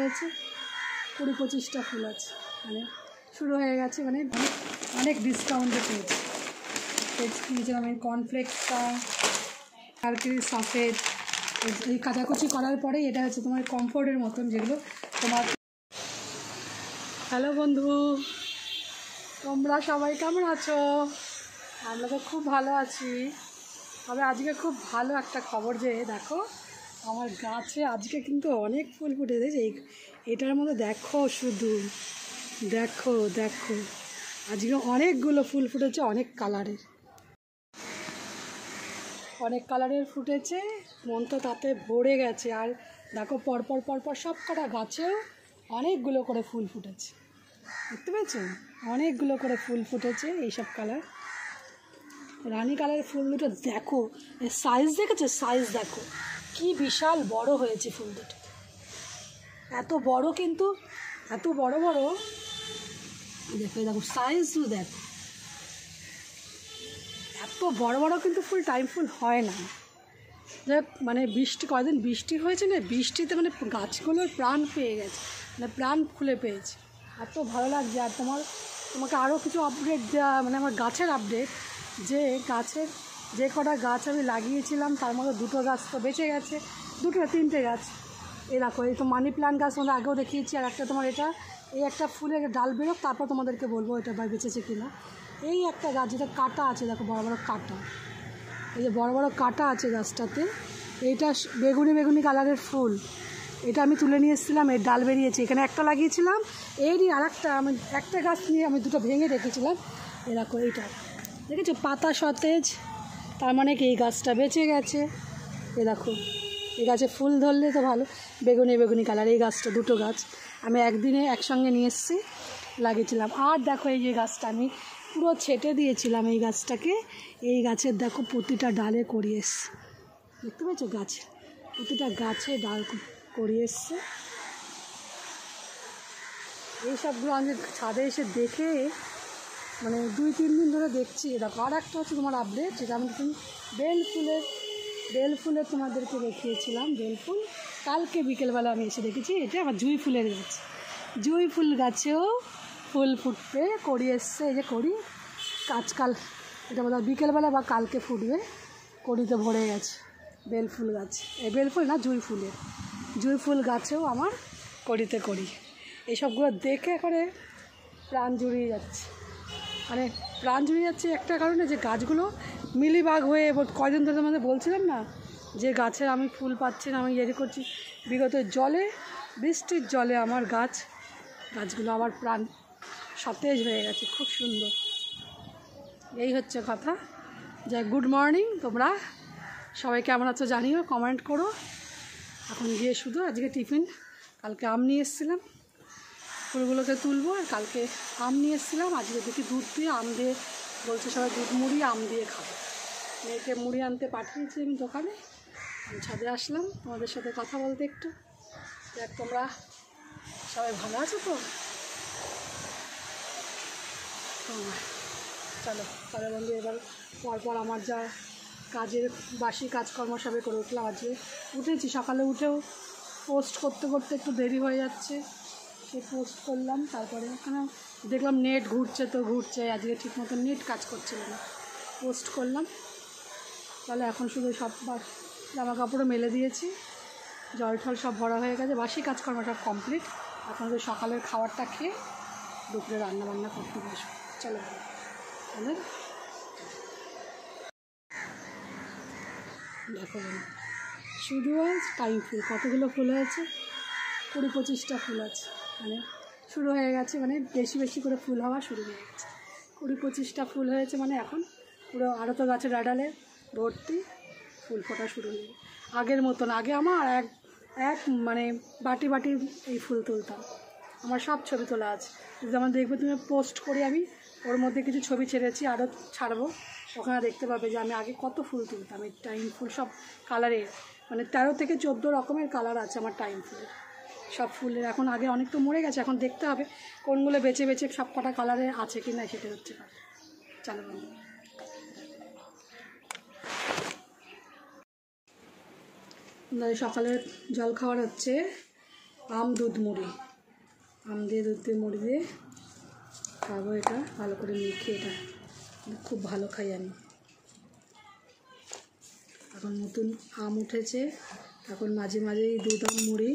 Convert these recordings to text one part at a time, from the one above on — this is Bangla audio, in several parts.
ফুটেছে, 20-25টা ফুল আছে, মানে শুরু হয়ে গেছে, মানে অনেক ডিসকাউন্টে পেয়েছি। নিয়েছিলাম আমি কর্নফ্লেক্সটা, কালকের সফেদ, এই কাচাকুচি করার পরে এটা হচ্ছে তোমার কমফোর্টের মতন, যেগুলো তোমার। হ্যালো বন্ধু, তোমরা সবাই কেমন আছো? আমরা তো খুব ভালো আছি। তবে আজকে খুব ভালো একটা খবর, যে দেখো আমার গাছে আজকে কিন্তু অনেক ফুল ফুটেছে। এটার মধ্যে দেখো, শুধু দেখো দেখো, আজকে অনেকগুলো ফুল ফুটেছে, অনেক কালারের ফুটেছে। মন তো তাতে ভরে গেছে। আর দেখো পরপর পরপর সব কটা গাছেও অনেকগুলো করে ফুল ফুটেছে, দেখতে পেয়েছো? অনেকগুলো করে ফুল ফুটেছে, এইসব কালার, রানী কালারের ফুল দুটো দেখো, সাইজ দেখেছো? সাইজ দেখো কি বিশাল বড় হয়েছে ফুল দুটো, এত বড়, কিন্তু এত বড় বড়, দেখো দেখো সাইজ দেখো, এত বড় বড় কিন্তু ফুল টাইম ফুল হয় না। যাক, মানে কয়দিন বৃষ্টি হয়েছে না, বৃষ্টিতে মানে গাছগুলোর প্রাণ পেয়ে গেছে, মানে প্রাণ খুলে পেয়েছে, এত ভালো লাগছে। আর তোমাকে আরও কিছু আপডেট দেওয়া, মানে আমার গাছের আপডেট, যে গাছের যে কটা গাছ আমি লাগিয়েছিলাম তার মধ্যে 2টো গাছ তো বেঁচে গেছে, 3টে গাছ। এই দেখো, এই তো মানি প্ল্যান্ট গাছ তোমাদের আগেও দেখিয়েছি, আর একটা তোমার এটা, এই একটা ফুলের ডাল বেরোক, তারপর তোমাদেরকে বলবো এটা বেঁচেছে কিনা। এই একটা গাছ যেটা কাটা আছে, দেখো বড় বড় কাটা, এই যে বড় বড় কাটা আছে গাছটাতে, এইটা বেগুনি কালারের ফুল, এটা আমি তুলে নিয়ে এসেছিলাম, এর ডাল বেরিয়েছে, এখানে একটা লাগিয়েছিলাম, এরই আরেকটা আমি একটা গাছ নিয়ে আমি 2টো ভেঙে রেখেছিলাম। এরকম এইটা দেখেছো, পাতা সতেজ, তার মানে কি এই গাছটা বেঁচে গেছে। এ দেখো, এই গাছে ফুল ধরলে তো ভালো, বেগুনি কালার, এই গাছটা 2টো গাছ আমি একদিনে একসঙ্গে নিয়ে এসেছি, লাগিয়েছিলাম। আর দেখো এই যে গাছটা আমি পুরো ছেটে দিয়েছিলাম, এই গাছটাকে, এই গাছের দেখো প্রতিটা ডালে করিয়ে এসছে, দেখতে পাচ্ছ? প্রতিটা গাছে ডাল করিয়ে এসছে। এইসবগুলো আমি ছাদে এসে দেখে, মানে 2-3 দিন ধরে দেখছি। দেখো আর একটা হচ্ছে তোমার আপডেট, যেটা আমি বেল ফুলের তোমাদেরকে দেখিয়েছিলাম, বেল ফুল কালকে বিকেলবেলা আমি এসে দেখেছি, এটা আমার জুঁই ফুলের গাছ, জুঁই ফুল গাছেও ফুল ফুটতে করি এসছে, এই যে করি, আজকাল এটা বোধহয় বিকেলবেলা বা কালকে ফুটবে, কড়িতে ভরে গেছে বেল ফুল গাছ, এই বেল ফুল না, জুঁই ফুল গাছেও আমার কড়িতে করি। এইসবগুলো দেখে করে প্রাণ জুড়িয়ে যাচ্ছে, মানে প্রাণ জুড়িয়ে যাচ্ছে একটা কারণে, যে গাছগুলো মিলিবাগ হয়ে, কয়দিন ধরে তোমাদের বলছিলাম না যে গাছের আমি ফুল পাচ্ছি না, আমি ইয়ে করছি, বিগত বৃষ্টির জলে আমার গাছগুলো আবার প্রাণ সতেজ হয়ে গেছে, খুব সুন্দর। এই হচ্ছে কথা। যে গুড মর্নিং, তোমরা সবাই কেমন আছো জানিও, কমেন্ট করো। এখন গিয়ে শুধু আজকে টিফিন, কালকে আম নিয়ে এসেছিলাম, ফুলগুলোকে তুলবো, আর কালকে আম নিয়ে এসেছিলাম, আজকে দেখি দুধ দিয়ে আম দিয়ে, বলছে সবাই দুধ মুড়ি আম দিয়ে খাবো, মেয়েকে মুড়ি আনতে পাঠিয়েছি আমি দোকানে, আমি ছাদে আসলাম তোমাদের সাথে কথা বলতে একটু। দেখ, তোমরা সবাই ভালো আছো তো? চলো তাহলে বন্ধু, এবার পরপর আমার যা কাজের বাসি কাজকর্ম সবে করে উঠলাম। আজকে উঠেছি সকালে, উঠেও পোস্ট করতে করতে একটু দেরি হয়ে যাচ্ছে, সে পোস্ট করলাম, তারপরে ওখানে দেখলাম নেট ঘুরছে, আজকে ঠিক মতো নেট কাজ করছিল না, পোস্ট করলাম। তাহলে এখন শুধু সব জামা কাপড়ও মেলে দিয়েছি, জল টল সব ভরা হয়ে গেছে, বাসি কাজকর্ম সব কমপ্লিট। এখন তো সকালের খাবারটা খেয়ে দুপুরে রান্নাবান্না করতে বসবো। চলো তাহলে দেখো, শুধু আজ টাইম ফুল কতগুলো ফুল হয়েছে, 20-25টা ফুল আছে, মানে শুরু হয়ে গেছে, মানে বেশি করে ফুল হওয়া শুরু হয়ে গেছে, 20-25টা ফুল হয়েছে, মানে এখন পুরো আরও তো গাছের ডালে ভর্তি ফুল ফোটা শুরু হয়ে গেছে। আগের মতন, আগে আমার এক মানে বাটি এই ফুল তুলতাম, আমার সব ছবি তোলা আছে, যেমন দেখবে তুমি পোস্ট করি আমি, ওর মধ্যে কিছু ছবি ছেড়েছি, আরও ছাড়বো, ওখানে দেখতে পাবে যে আমি আগে কত ফুল তুলতাম, এই টাইম ফুল সব কালারের, মানে 13 থেকে 14 রকমের কালার আছে আমার টাইম ফুলের, সব ফুলের। এখন আগে অনেক তো মরে গেছে, এখন দেখতে হবে কোনগুলো বেছে সব কটা কালারের আছে কি না, সেটা হচ্ছে কথা। চলো বন্ধু, সকালের জল খাওয়ার হচ্ছে আম দুধ মুড়ি, আম দিয়ে দুধ দিয়ে মুড়ি দিয়ে খাবো। এটা ভালো করে মেখে, এটা খুব ভালো খাই আমি। এখন নতুন আম উঠেছে, এখন মাঝে মাঝেই দুধ আম মুড়ি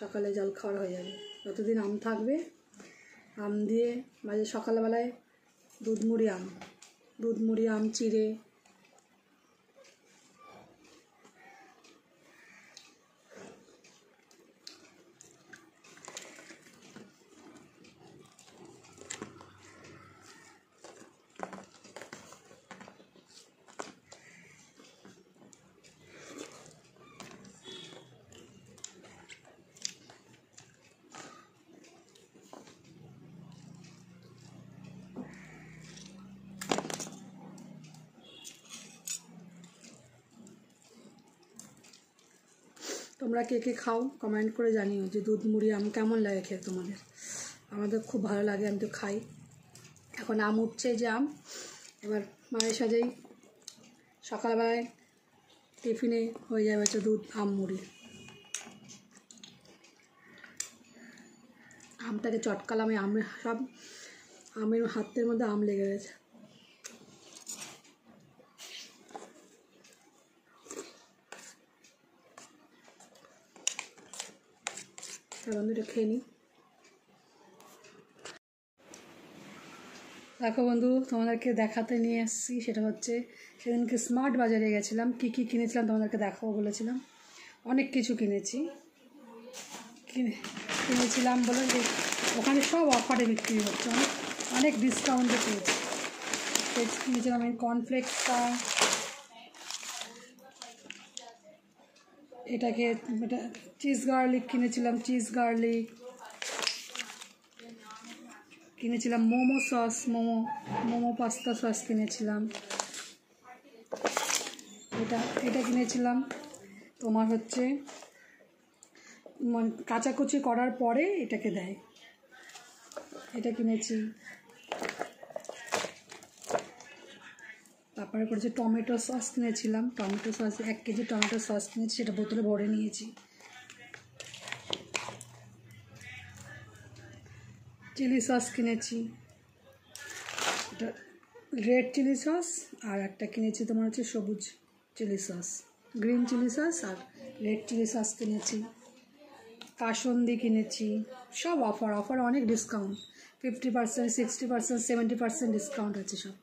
সকালে জল খাওয়ার হয়ে যাবে। যতদিন আম থাকবে আম দিয়ে মাঝে সকালবেলায় দুধ মুড়ি আম চিড়ে। তোমরা কে কে খাও কমেন্ট করে জানিও যে দুধ মুড়ি আম কেমন লাগে খেয়ে তোমাদের। আমাদের খুব ভালো লাগে, আমি তো খাই। এখন আম উঠছে যে আম, এবার মায়ের সাথেই সকালবেলায় টিফিনে হয়ে যাবে হচ্ছে দুধ আম মুড়ি। আমটাকে চটকালাম, আমের সব আমের হাতের মধ্যে আম লেগে গেছে। বন্ধুটা খেয়ে নিই। দেখো বন্ধু, তোমাদেরকে দেখাতে নিয়ে এসেছি, সেটা হচ্ছে সেদিনকে স্মার্ট বাজারে গেছিলাম। কী কী কিনেছিলাম তোমাদেরকে দেখাবো বলেছিলাম। অনেক কিছু কিনেছিলাম বলে যে ওখানে সব অফারে বিক্রি হচ্ছে, অনেক ডিসকাউন্টে পেয়েছি। কিনেছিলাম আমি কর্নফ্লেক্সটা, এটা চিজ গার্লিক কিনেছিলাম, কিনেছিলাম momo sauce, momo pasta sauce কিনেছিলাম। এটা কিনেছিলাম তোমার হচ্ছে কাচাকুচি করার পরে এটাকে দেয়, এটা কিনেছি। তারপরে করেছে টমেটো সস কিনেছিলাম, 1 কেজি টমেটো সস কিনেছি, সেটা বোতলে ভরে নিয়েছি। চিলি সস কিনেছি, এটা রেড চিলি সস, আর একটা কিনেছি তোমার হচ্ছে সবুজ chilli sauce, green chilli sauce আর রেড চিলি সস কিনেছি। কাসন্দি কিনেছি, সব অফার অনেক ডিসকাউন্ট, 50%, 60%, 70% ডিসকাউন্ট আছে সব।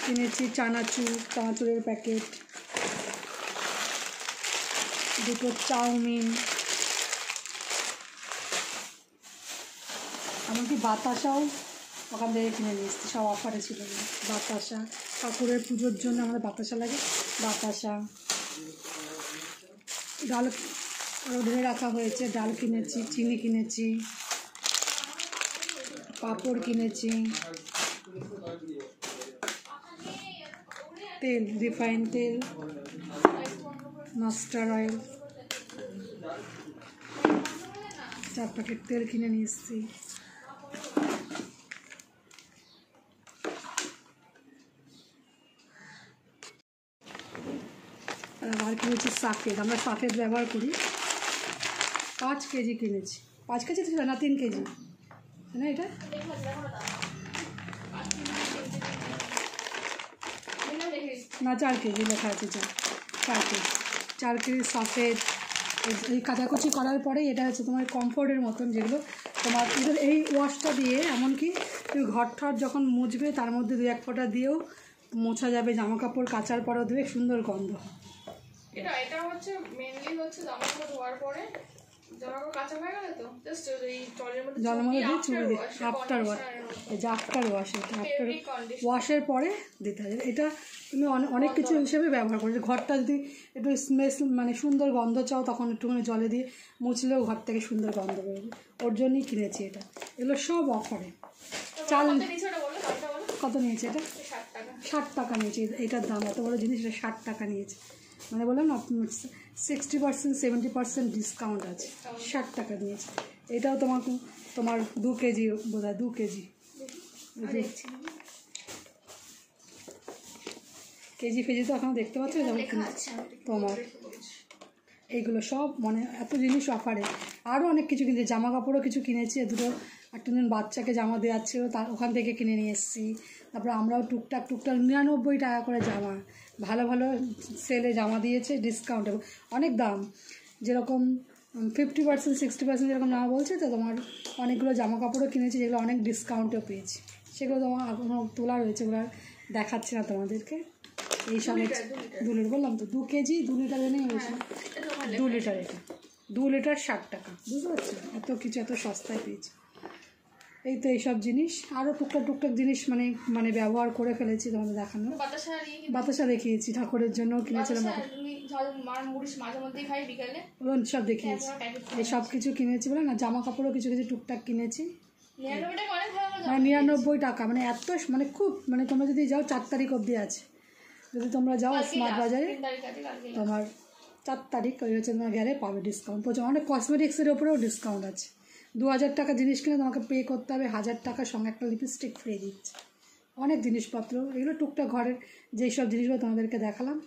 কিনেছি চানাচুরের প্যাকেট, 2টো চাউমিন, এমনকি বাতাসাও ওখান থেকে কিনে নিয়ে এসেছি, সব অফারে ছিল। বাতাসা, ঠাকুরের পুজোর জন্য আমাদের বাতাসা লাগে, বাতাসা। ডাল আরও ধরে রাখা হয়েছে, ডাল কিনেছি, চিনি কিনেছি, পাঁপড় কিনেছি, তেল, রিফাইন তেল, মাস্টার অয়েল, 4 প্যাকেট তেল কিনে নিয়ে এসেছি। আর কিনেছি সাফেদ, আমরা সাফেদ ব্যবহার করি, 5 কেজি কিনেছি। 5 কেজি ছিল না, 3 কেজি না, এটা না 4 কেজি লেখা আছে, 4 কেজি সাফেদ। এই কাচাকুচি করার পরেই এটা হচ্ছে তোমার কমফোর্টের মতন, যেগুলো তোমার এই ওয়াশটা দিয়ে এমনকি তুমি ঘর ঠর যখন মুছবে তার মধ্যে 2-1 ফোঁটা দিয়েও মোছা যাবে, জামা কাপড় কাচার পরেও দেবে, সুন্দর গন্ধ। এটা হচ্ছে মেইনলি হচ্ছে জামা কাপড় ধোয়ার পরে, জামা কাপড় কাঁচা হয়ে গেলে তো জাস্ট এই জলের মধ্যে দিয়ে চুড়ে দিই, আফটার ওয়াশ, ওয়াশের পরে দিতে হবে। এটা তুমি অনেক কিছু হিসেবে ব্যবহার করো। ঘরটা যদি একটু মানে সুন্দর গন্ধ চাও, তখন একটুখানি জলে দিয়ে মুছলেও ঘর থেকে সুন্দর গন্ধ বেরোবে, ওর জন্যই কিনেছি এটা। এগুলো সব অফারে। কত নিয়েছে এটা? 60 টাকা নিয়েছে, এটার দাম, এত বড় জিনিস, এটা 60 টাকা নিয়েছে। মানে বললাম না 60%, 70% ডিসকাউন্ট আছে, 60 টাকা নিয়েছে। এটাও তোমার 2 কেজি বোধ হয়, 2 কেজি। কেজি ফেজি তো এখনও দেখতে পাচ্ছ যেমন তোমার এইগুলো সব মানে এত জিনিস অফারে। আরও অনেক কিছু কিনেছি, জামা কাপড়ও কিছু কিনেছি, দুটো একটা দিন বাচ্চাকে জামা দেওয়ার ছিল তার ওখান থেকে কিনে নিয়ে এসেছি। তারপরে আমরাও টুকটাক 99 টাকা করে জামা, ভালো ভালো সেলে জামা দিয়েছে ডিসকাউন্টে, অনেক দাম, যেরকম 50% 60% যেরকম না বলছে, তো তোমার অনেকগুলো জামা কাপড়ও কিনেছি যেগুলো অনেক ডিসকাউন্টেও পেয়েছি, সেগুলো তোমার এখনও তোলা রয়েছে, ওগুলো দেখাচ্ছি না তোমাদেরকে। এই সব 2 লিটার বললাম তো, 2 কেজি 2 লিটার এনে হয়েছে, 2 লিটার, এটা 2 লিটার 60 টাকা, বুঝতে পারছো? এত কিছু এত সস্তায় পেয়েছি। এই তো এইসব জিনিস, আরও টুকটাক জিনিস মানে মানে ব্যবহার করে ফেলেছি তোমাদের দেখানো। বাতাসা দেখিয়েছি, ঠাকুরের জন্য কিনেছিলাম, সব দেখিয়েছি। এই সব কিছু কিনেছি বলে না, জামা কাপড়ও কিছু কিছু টুকটাক কিনেছি। 99 টাকা, মানে এত মানে খুব মানে তোমরা যদি যাও 4 তারিখ অবধি আছে, যদি তোমরা যাও স্মার্ট বাজারে তোমার 4 তারিখ ওই হচ্ছে তোমার গেলে পাবে ডিসকাউন্ট প্রচুর। অনেক কসমেটিক্সের ওপরেও ডিসকাউন্ট আছে। 2000 টাকা জিনিস কিনে তোমাকে পে করতে হবে 1000 টাকার সঙ্গে একটা লিপস্টিক ফ্রি দিচ্ছে। অনেক জিনিসপত্র, এগুলো টুকটাক ঘরের যেই সব জিনিসগুলো তোমাদেরকে দেখালাম,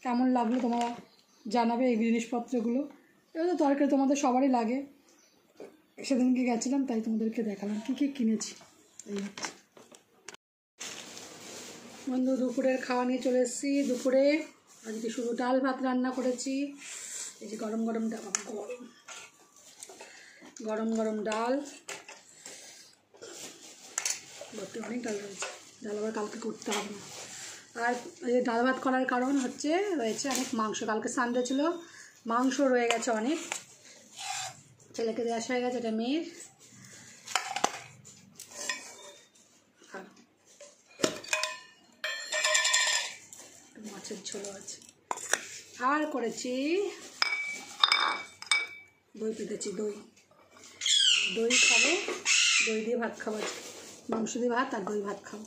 কেমন লাগলো তোমরা জানাবে এই জিনিসপত্রগুলো। এগুলো তো তরকারি তোমাদের সবারই লাগে, সেদিনকে গেছিলাম তাই তোমাদেরকে দেখালাম কী কী কিনেছি। এই হচ্ছে বন্ধু, দুপুরের খাওয়া নিয়ে চলে এসেছি। দুপুরে আজকে শুধু ডাল ভাত রান্না করেছি। এই যে গরম গরম ডাল, ভর্তি অনেক ডাল রয়েছে, ডাল আবার কালকে করতে হবে না। আর এই ডাল ভাত করার কারণ হচ্ছে রয়েছে অনেক মাংস, কালকে সানডে ছিল, মাংস রয়ে গেছে অনেক, ছেলেকে দেওয়া হয়ে গেছে, এটা মেয়ের। মাছের ঝোল আছে, আর করেছি দই পেতেছি, দই খাবো, দই দিয়ে ভাত খাবো, মাংস দিয়ে ভাত আর দই ভাত খাবো।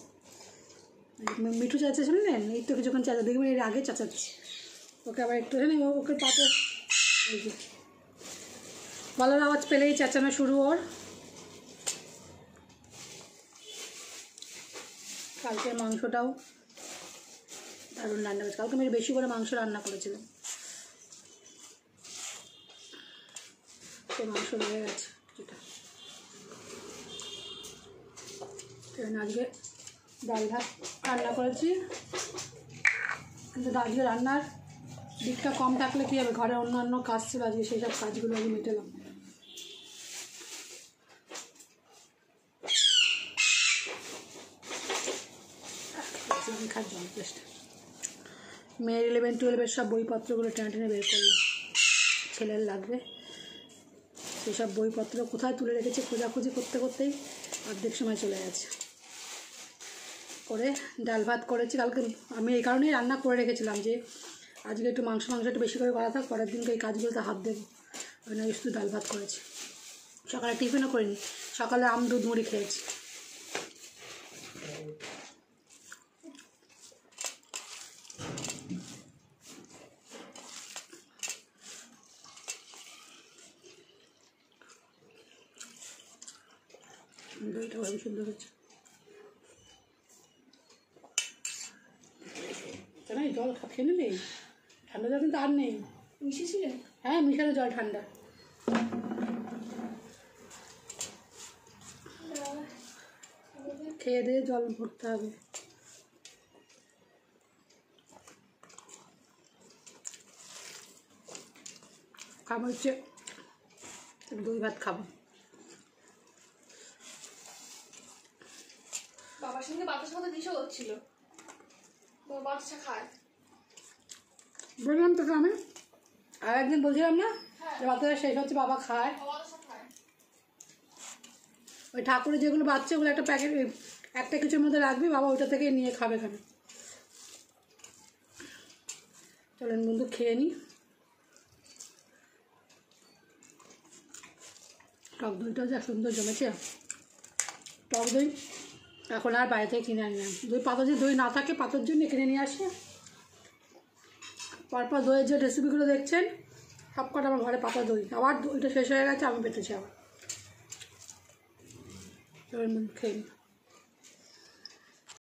মিঠু চাচা শুনলেন, এই তো কিছুক্ষণ চাচা দেখবেন, এর আগে চাচাচ্ছি ওকে, আবার একটু জানি ওকে পাতে বলার আওয়াজ পেলেই চেঁচানো শুরু ওর। কালকের মাংসটাও দারুণ রান্না করেছে, কালকে আমি বেশি করে মাংস রান্না করেছিলাম, তো মাংস রয়ে গেছে যেটা। আজকে ডাল ভাত রান্না করেছি, কিন্তু আজকে রান্নার দিকটা কম থাকলে কী হবে, ঘরে অন্যান্য কাজ ছিল আজকে, সেই সব কাজগুলো আজকে মেটালাম। মেয়ের 11, 12 সব বইপত্রগুলো টেনে টেনে বের করলাম, ছেলের লাগবে সেসব বইপত্র কোথায় তুলে রেখেছি খোঁজাখুঁজি করতে করতেই অর্ধেক সময় চলে গেছে। করে ডাল ভাত করেছি, কালকে আমি এই কারণেই রান্না করে রেখেছিলাম যে আজকে একটু মাংস একটু বেশি করে করা থাক, পরের দিনকে এই কাজগুলোতে হাত দেবো, ওই জন্য শুধু ডাল ভাত করেছি। সকালে টিফিনও করিনি, সকালে দুধ মুড়ি খেয়েছি। দইটা ভাবে সুন্দর হচ্ছে, কেন জল খেয়ে নিলি, ঠান্ডা জল কিন্তু আর নেই, মিশিয়েছিল, হ্যাঁ মিশানো জল ঠান্ডা। খেয়ে দিয়ে জল ভরতে হবে। খাবো হচ্ছে দই ভাত খাবো। বাবার সঙ্গে বাতাসা কথা দিশা হচ্ছিল, বাতাসা খায় বললাম তোকে আমি, আর একদিন বলছিলাম না যে বাতাসা শেষ হচ্ছে, বাবা খায়, ওই ঠাকুরের যেগুলো বাচ্চা ওগুলো একটা প্যাকেট একটা কিছুর মধ্যে রাখবি, বাবা ওইটা থেকে নিয়ে খাবে। কেন চলেন বন্ধু খেয়ে নিই। টক দইটাও যা সুন্দর জমেছে, টক দই এখন আর বাইরে থেকে কিনে আনলাম, দই পাতা যে দই না থাকে পাতার জন্য কিনে নিয়ে আসি। পরপর দইয়ের যে রেসিপিগুলো দেখছেন সব কটা আমার ঘরে পাতা দই, আবার দইটা শেষ হয়ে গেছে, আমি পেতেছি আবার। খেয়ে নিই।